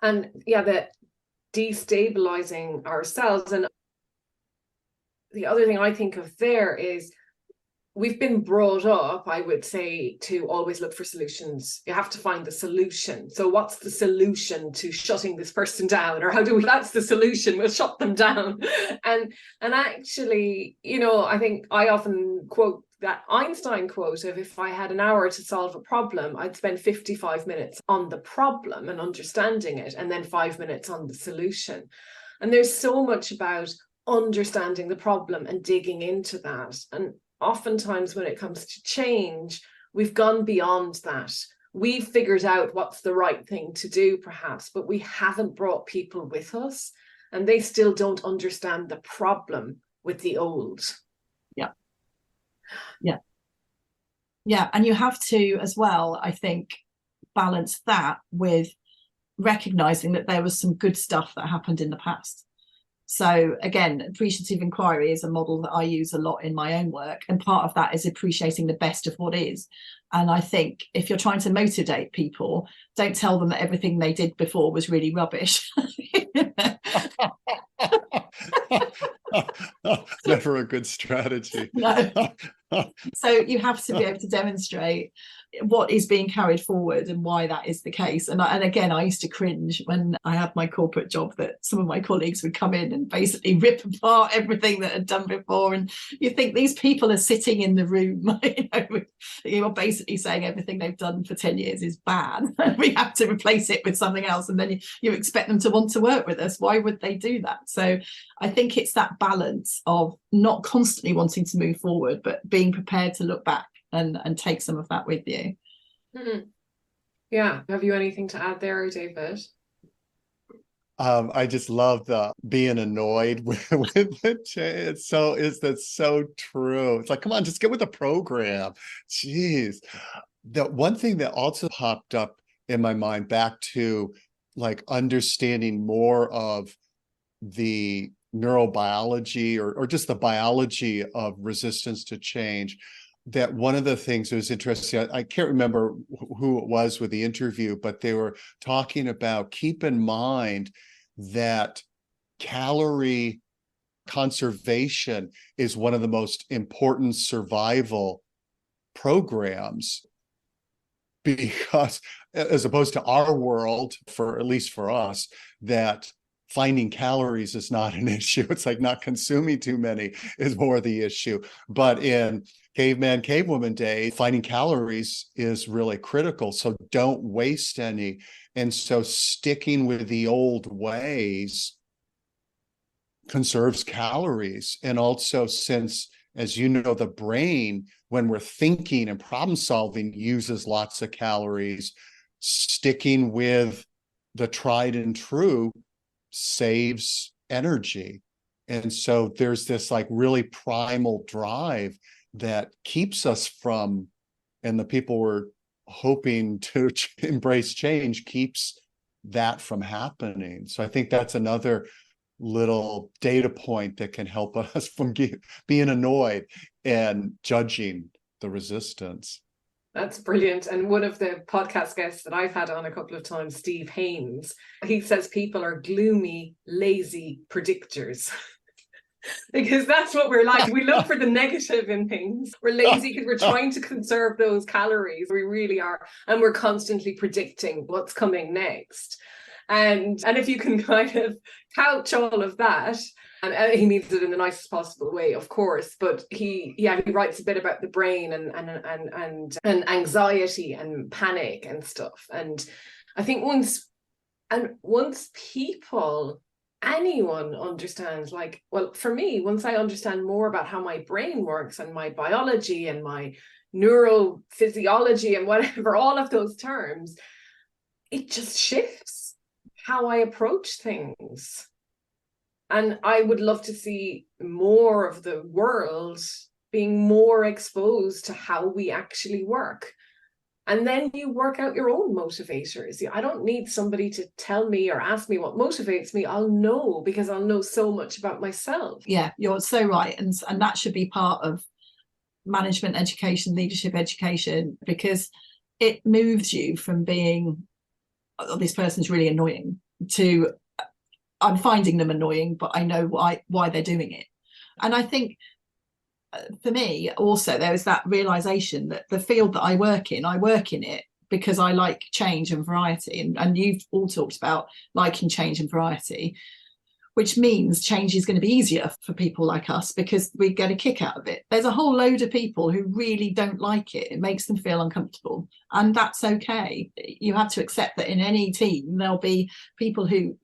And yeah, the destabilizing ourselves. And the other thing I think of there is we've been brought up, I would say, to always look for solutions. You have to find the solution. So what's the solution to shutting this person down? Or how do we, that's the solution, we'll shut them down. And actually, you know, I think I often quote that Einstein quote of, if I had an hour to solve a problem, I'd spend 55 minutes on the problem and understanding it, and then 5 minutes on the solution. And there's so much about understanding the problem and digging into that. And oftentimes when it comes to change, we've gone beyond that. We've figured out what's the right thing to do, perhaps, but we haven't brought people with us, and they still don't understand the problem with the old. Yeah. And you have to, as well, I think, balance that with recognizing that there was some good stuff that happened in the past. So again, appreciative inquiry is a model that I use a lot in my own work. And part of that is appreciating the best of what is. And I think if you're trying to motivate people, don't tell them that everything they did before was really rubbish. Never a good strategy. No. So you have to be able to demonstrate what is being carried forward and why that is the case. And again, I used to cringe when I had my corporate job that some of my colleagues would come in and basically rip apart everything that had done before. And you think these people are sitting in the room, you're basically saying everything they've done for 10 years is bad. We have to replace it with something else. And then you expect them to want to work with us. Why would they do that? So I think it's that balance of not constantly wanting to move forward, but being prepared to look back and take some of that with you. Mm-hmm. Yeah. Have you anything to add there, David? I just love the being annoyed with the change. That's so true. It's like, come on, just get with the program. Jeez. The one thing that also popped up in my mind, back to like understanding more of the neurobiology or just the biology of resistance to change, that one of the things that was interesting, I can't remember who it was with the interview, but they were talking about, keep in mind that calorie conservation is one of the most important survival programs, because as opposed to our world, for at least for us, that finding calories is not an issue. It's like not consuming too many is more the issue. But in caveman, cavewoman day, finding calories is really critical. So don't waste any. And so sticking with the old ways conserves calories. And also, since, as you know, the brain, when we're thinking and problem solving, uses lots of calories, sticking with the tried and true saves energy. And so there's this like really primal drive that keeps us from, and the people we're hoping to embrace change, keeps that from happening. So I think that's another little data point that can help us from being annoyed and judging the resistance. That's brilliant. And one of the podcast guests that I've had on a couple of times, Steve Haynes, he says people are gloomy, lazy predictors. Because that's what we're like. We look for the negative in things. We're lazy because we're trying to conserve those calories. We really are. And we're constantly predicting what's coming next. And if you can kind of couch all of that, and he means it in the nicest possible way, of course, but he writes a bit about the brain and anxiety and panic and stuff. And I think once anyone understands, like, well, for me, once I understand more about how my brain works and my biology and my neurophysiology and whatever, all of those terms, it just shifts how I approach things. And I would love to see more of the world being more exposed to how we actually work. And then you work out your own motivators. I don't need somebody to tell me or ask me what motivates me. I'll know, because I'll know so much about myself. Yeah, you're so right. And that should be part of management education, leadership education, because it moves you from being, oh, this person's really annoying, to I'm finding them annoying, but I know why they're doing it. And I think for me also there is that realization that the field that I work in it because I like change and variety, and you've all talked about liking change and variety, which means change is going to be easier for people like us because we get a kick out of it. There's a whole load of people who really don't like it. It makes them feel uncomfortable, and that's okay. You have to accept that in any team there'll be people who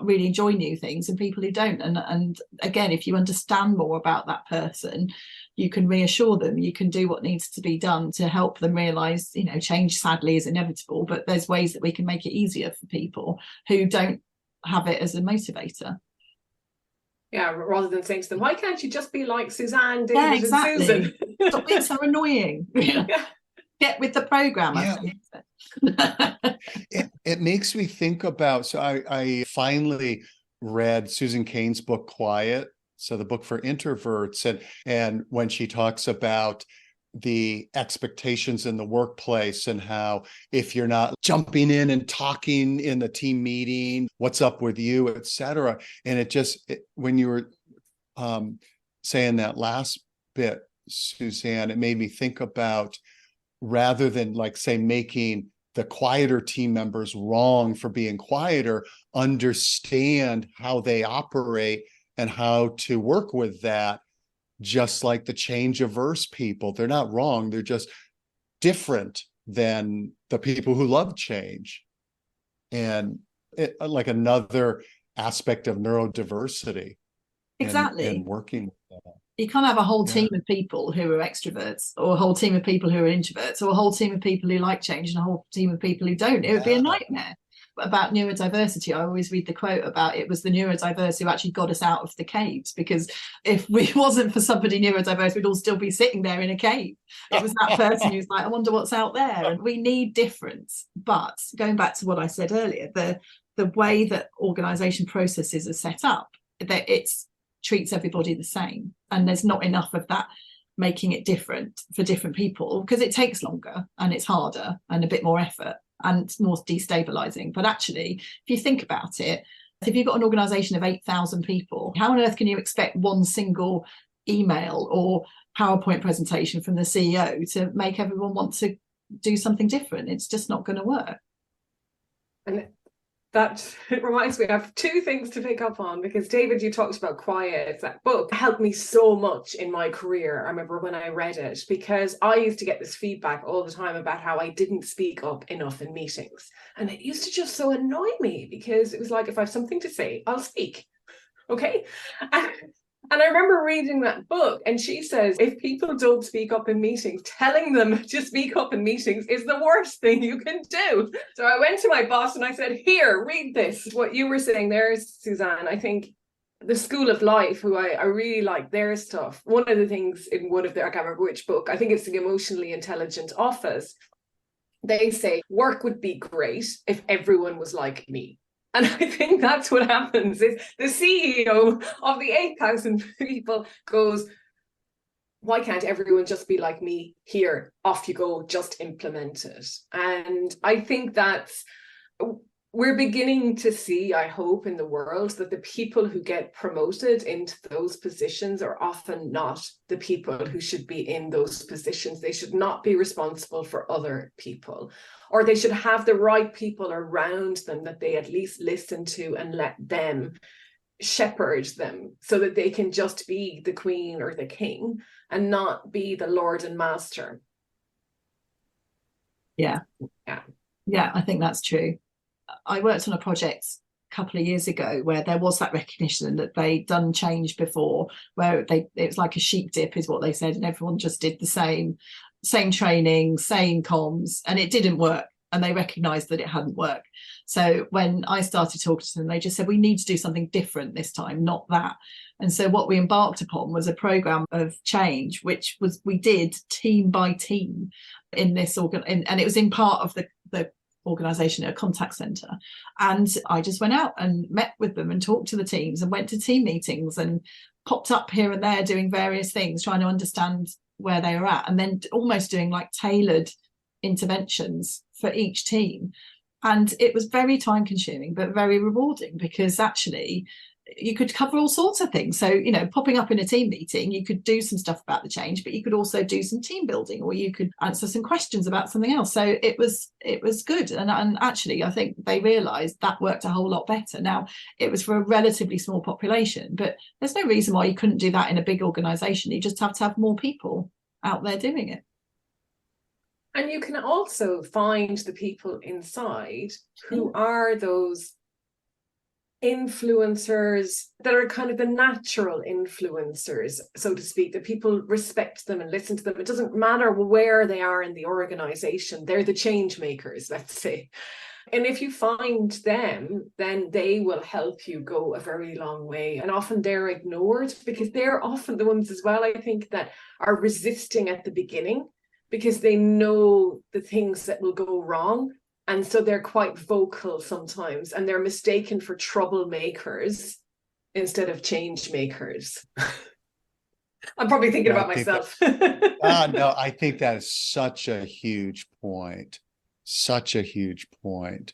really enjoy new things and people who don't, and again, if you understand more about that person, you can reassure them, you can do what needs to be done to help them realize, change sadly is inevitable, but there's ways that we can make it easier for people who don't have it as a motivator. Yeah, rather than saying to them, why can't you just be like Susanne, David, yeah, exactly. and Susan? Stop being so annoying. Yeah. Get with the program. Yeah. It makes me think about, so I finally read Susan Cain's book, Quiet. So the book for introverts, and when she talks about the expectations in the workplace and how if you're not jumping in and talking in the team meeting, what's up with you, etc. And when you were saying that last bit, Susanne, it made me think about, rather than like say making the quieter team members wrong for being quieter, understand how they operate and how to work with that. Just like the change averse people, they're not wrong, they're just different than the people who love change. And like another aspect of neurodiversity. Exactly. And working with that. You can't have a whole team of people who are extroverts, or a whole team of people who are introverts, or a whole team of people who like change and a whole team of people who don't. It would be a nightmare. But about neurodiversity, I always read the quote about it was the neurodiverse who actually got us out of the caves, because if it wasn't for somebody neurodiverse, we'd all still be sitting there in a cave. It was that person who's like, I wonder what's out there. And we need difference. But going back to what I said earlier, the way that organisation processes are set up, that it's treats everybody the same, and there's not enough of that making it different for different people, because it takes longer and it's harder and a bit more effort and more destabilizing. But actually, if you think about it, if you've got an organization of 8,000 people, how on earth can you expect one single email or PowerPoint presentation from the CEO to make everyone want to do something different? It's just not going to work. And that reminds me, I have two things to pick up on, because David, you talked about Quiet. That book helped me so much in my career. I remember when I read it, because I used to get this feedback all the time about how I didn't speak up enough in meetings. And it used to just so annoy me, because it was like, if I have something to say, I'll speak. Okay. And I remember reading that book, and she says, if people don't speak up in meetings, telling them to speak up in meetings is the worst thing you can do. So I went to my boss and I said, here, read this. What you were saying there, Susanne, I think the School of Life, who I really like their stuff. One of the things in one of their, I can't remember which book, I think it's the Emotionally Intelligent Office. They say work would be great if everyone was like me. And I think that's what happens, is the CEO of the 8,000 people goes, why can't everyone just be like me? Here, off you go, just implement it. And I think that's, we're beginning to see, I hope, in the world that the people who get promoted into those positions are often not the people who should be in those positions. They should not be responsible for other people, or they should have the right people around them that they at least listen to and let them shepherd them so that they can just be the queen or the king and not be the lord and master. Yeah, I think that's true. I worked on a project a couple of years ago where there was that recognition that they'd done change before, where it was like a sheep dip is what they said, and everyone just did the same training, same comms, and it didn't work, and they recognised that it hadn't worked. So when I started talking to them, they just said, we need to do something different this time, not that. And so what we embarked upon was a programme of change, which was we did team by team in this and it was in part of the organisation at a contact centre. And I just went out and met with them and talked to the teams and went to team meetings and popped up here and there doing various things, trying to understand where they were at, and then almost doing like tailored interventions for each team. And it was very time consuming but very rewarding, because actually you could cover all sorts of things. So, you know, popping up in a team meeting, you could do some stuff about the change, but you could also do some team building, or you could answer some questions about something else. So it was good. And actually, I think they realised that worked a whole lot better. Now, it was for a relatively small population, but there's no reason why you couldn't do that in a big organisation. You just have to have more people out there doing it. And you can also find the people inside who are those influencers that are kind of the natural influencers, so to speak, that people respect them and listen to them. It doesn't matter where they are in the organization, they're the change makers, let's say. And if you find them, then they will help you go a very long way. And often they're ignored, because they're often the ones as well, I think, that are resisting at the beginning, because they know the things that will go wrong. And so they're quite vocal sometimes, and they're mistaken for troublemakers instead of change makers. I'm probably thinking about myself. No, I think that is such a huge point. Such a huge point.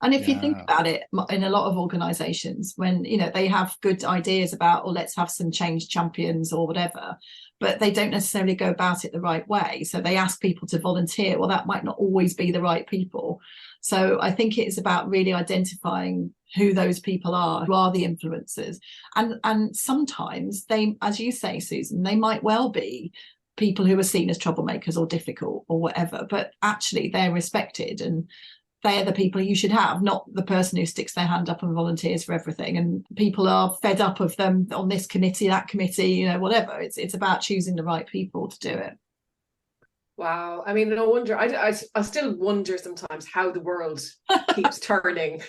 And if you think about it, in a lot of organizations, when, you know, they have good ideas about, let's have some change champions or whatever, but they don't necessarily go about it the right way. So they ask people to volunteer. Well, that might not always be the right people. So I think it is about really identifying who those people are, who are the influencers. And sometimes they, as you say, Susan, they might well be people who are seen as troublemakers or difficult or whatever, but actually they're respected, and they're the people you should have, not the person who sticks their hand up and volunteers for everything. And people are fed up of them on this committee, that committee, you know, whatever. It's about choosing the right people to do it. Wow. I mean, no wonder. I still wonder sometimes how the world keeps turning.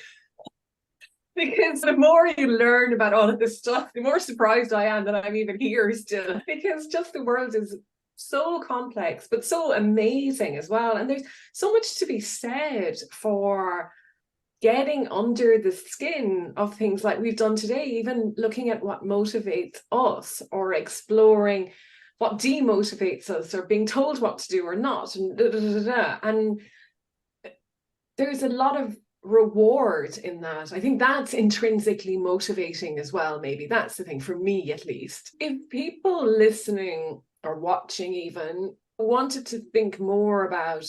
Because the more you learn about all of this stuff, the more surprised I am that I'm even here still. Because just the world is so complex, but so amazing as well. And there's so much to be said for getting under the skin of things like we've done today, even looking at what motivates us, or exploring what demotivates us, or being told what to do or not. And there's a lot of reward in that. I think that's intrinsically motivating as well. Maybe that's the thing, for me at least. If people listening or watching even wanted to think more about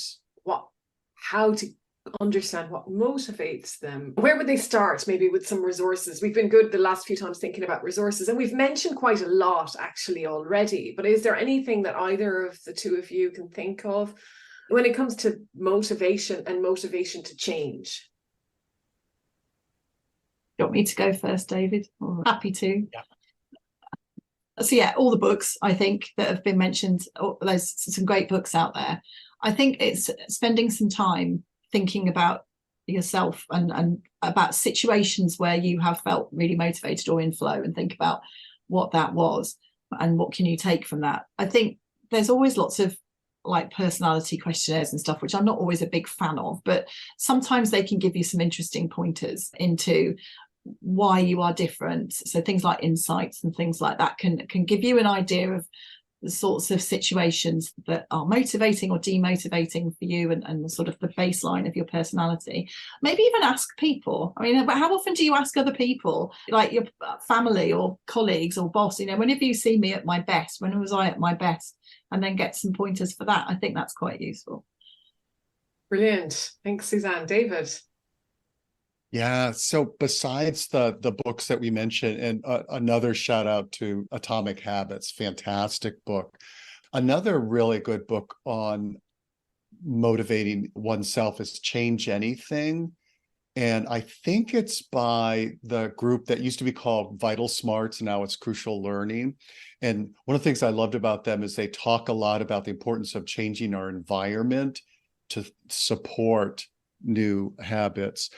how to understand what motivates them, where would they start? Maybe with some resources. We've been good the last few times thinking about resources, and we've mentioned quite a lot actually already, but is there anything that either of the two of you can think of when it comes to motivation and motivation to change? You want me to go first, David? Happy to. Yeah. So yeah, all the books I think that have been mentioned, there's some great books out there. I think it's spending some time thinking about yourself and about situations where you have felt really motivated or in flow, and think about what that was and what can you take from that. I think there's always lots of like personality questionnaires and stuff, which I'm not always a big fan of, but sometimes they can give you some interesting pointers into why you are different. So things like insights and things like that can give you an idea of the sorts of situations that are motivating or demotivating for you, and the sort of the baseline of your personality. Maybe even ask people. I mean, how often do you ask other people, like your family or colleagues or boss, whenever you see me at my best, when was I at my best? And then get some pointers for that. I think that's quite useful. Brilliant. Thanks, Susanne. David? Yeah. So besides the books that we mentioned, and another shout out to Atomic Habits, fantastic book. Another really good book on motivating oneself is Change Anything. And I think it's by the group that used to be called Vital Smarts. Now it's Crucial Learning. And one of the things I loved about them is they talk a lot about the importance of changing our environment to support new habits.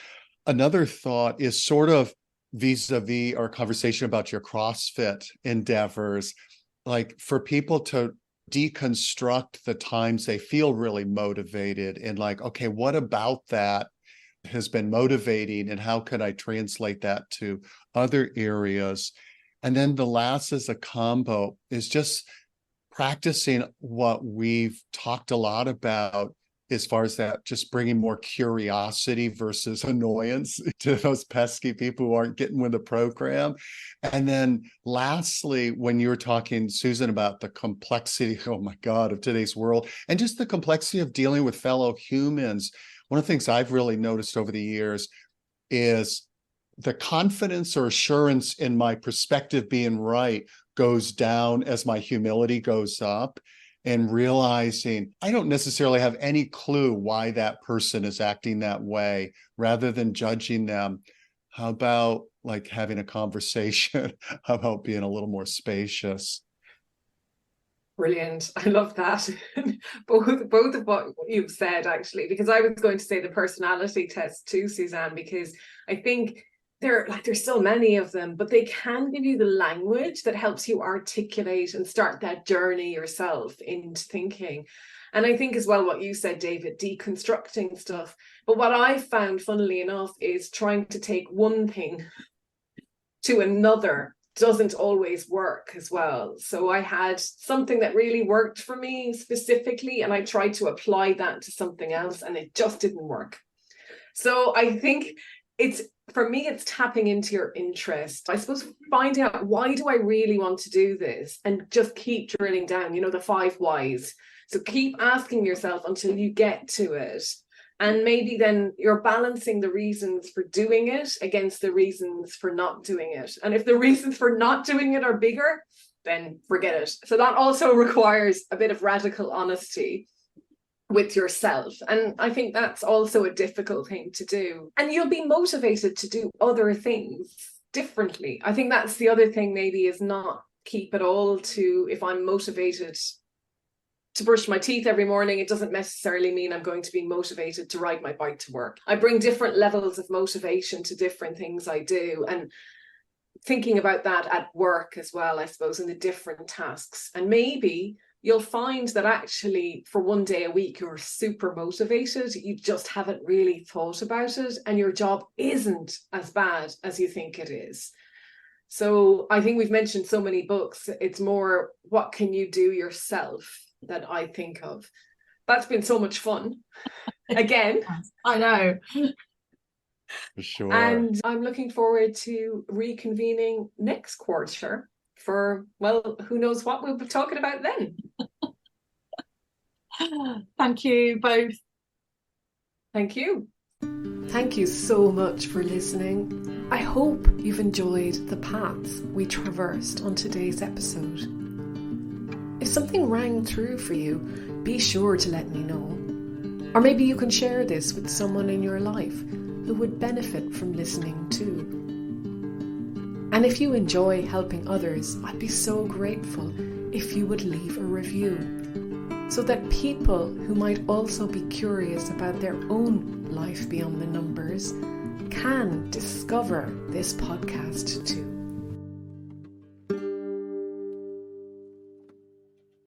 Another thought is sort of vis-a-vis our conversation about your CrossFit endeavors, like for people to deconstruct the times they feel really motivated and like, okay, what about that has been motivating and how could I translate that to other areas? And then the last as a combo is just practicing what we've talked a lot about as far as that, just bringing more curiosity versus annoyance to those pesky people who aren't getting with the program. And then lastly, when you were talking, Susan, about the complexity, oh my God, of today's world, and just the complexity of dealing with fellow humans, one of the things I've really noticed over the years is the confidence or assurance in my perspective being right goes down as my humility goes up, and realizing I don't necessarily have any clue why that person is acting that way. Rather than judging them, how about like having a conversation? How about being a little more spacious? Brilliant. I love that. both of what you've said, actually, because I was going to say the personality test too, Susanne, because I think there's so many of them, but they can give you the language that helps you articulate and start that journey yourself into thinking. And I think as well what you said, David, deconstructing stuff. But what I found, funnily enough, is trying to take one thing to another doesn't always work as well. So I had something that really worked for me specifically, and I tried to apply that to something else, and it just didn't work. So I think for me, it's tapping into your interest. I suppose finding out, why do I really want to do this? And just keep drilling down, the 5 whys. So keep asking yourself until you get to it. And maybe then you're balancing the reasons for doing it against the reasons for not doing it. And if the reasons for not doing it are bigger, then forget it. So that also requires a bit of radical honesty with yourself. And I think that's also a difficult thing to do. And you'll be motivated to do other things differently. I think that's the other thing, maybe, is not keep it all to, if I'm motivated to brush my teeth every morning, it doesn't necessarily mean I'm going to be motivated to ride my bike to work. I bring different levels of motivation to different things I do, and thinking about that at work as well, I suppose, in the different tasks. And maybe you'll find that actually for one day a week you're super motivated, you just haven't really thought about it, and your job isn't as bad as you think it is. So I think we've mentioned so many books. It's more, what can you do yourself, that I think of. That's been so much fun. Again. I know. For sure. And I'm looking forward to reconvening next quarter for, well, who knows what we'll be talking about then. Thank you both. Thank you. Thank you so much for listening. I hope you've enjoyed the paths we traversed on today's episode. If something rang through for you, be sure to let me know. Or maybe you can share this with someone in your life who would benefit from listening too. And if you enjoy helping others, I'd be so grateful if you would leave a review, so that people who might also be curious about their own life beyond the numbers can discover this podcast too.